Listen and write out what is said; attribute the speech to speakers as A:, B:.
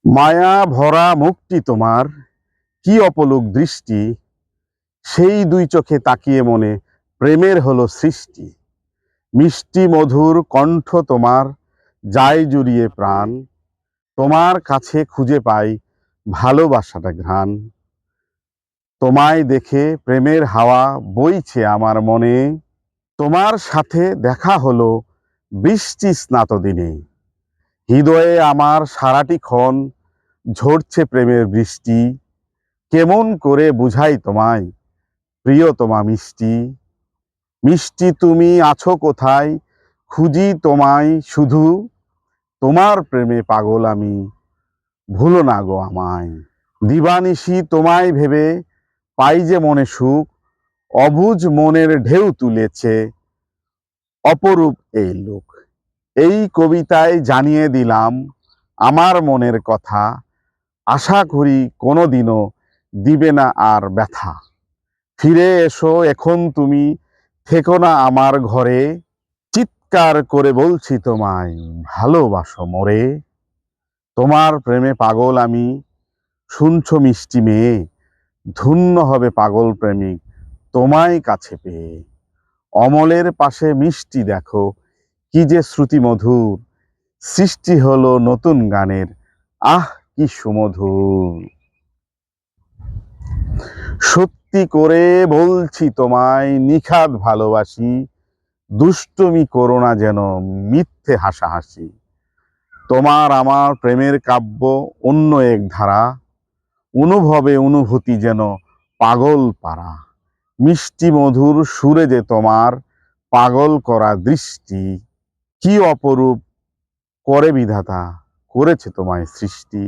A: মায়া ভরা মুখটি তোমার, কি অপলক দৃষ্টি, সেই দুই চোখে তাকিয়ে মনে প্রেমের হলো সৃষ্টি। মিষ্টি মধুর কণ্ঠ তোমার, যায় জুড়িয়ে প্রাণ, তোমার কাছে খুঁজে পাই ভালোবাসাটা ঘ্রাণ। তোমায় দেখে প্রেমের হাওয়া বইছে আমার মনে, তোমার সাথে দেখা হলো বৃষ্টি স্নাত দিনে। হৃদয়ে আমার সারাটি ক্ষণ ঝরছে প্রেমের বৃষ্টি, কেমন করে বুঝাই তোমায় প্রিয়তমা মিষ্টি। মিষ্টি তুমি আছো কোথায়, খুঁজি তোমায় শুধু, তোমার প্রেমে পাগল আমি, ভুলো না গো আমায়। দিবানিশি তোমায় ভেবে পাই যে মনে সুখ, অবুঝ মনের ঢেউ তুলেছে অপরূপ এই লোক। এই কবিতায় জানিয়ে দিলাম আমার মনের কথা, আশা করি কোনোদিনও দিবে না আর ব্যথা। ফিরে এসো এখন তুমি, থেকো না আমার ঘরে, চিৎকার করে বলছি তোমায় ভালোবাসো মোরে। তোমার প্রেমে পাগল আমি, শুনছো মিষ্টি মেয়ে, ধন্য হবে পাগল প্রেমিক তোমায় কাছে পেয়ে। অমলের পাশে মিষ্টি দেখো, কি যে শ্রুতি মধুর, সৃষ্টি হলো নতুন গানের, আহ কি সুমধুর। সত্যি করে বলছি তোমায় নিখাদ ভালোবাসি, দুষ্টুমি করো না যেন মিথ্যে হাসাহাসি। তোমার আমার প্রেমের কাব্য অন্য এক ধারা, অনুভবে অনুভূতি যেন পাগল পারা। মিষ্টি মধুর সুরে যে তোমার পাগল করা দৃষ্টি, কি অপরূপ করে বিধাতা করেছে তোমায় সৃষ্টি।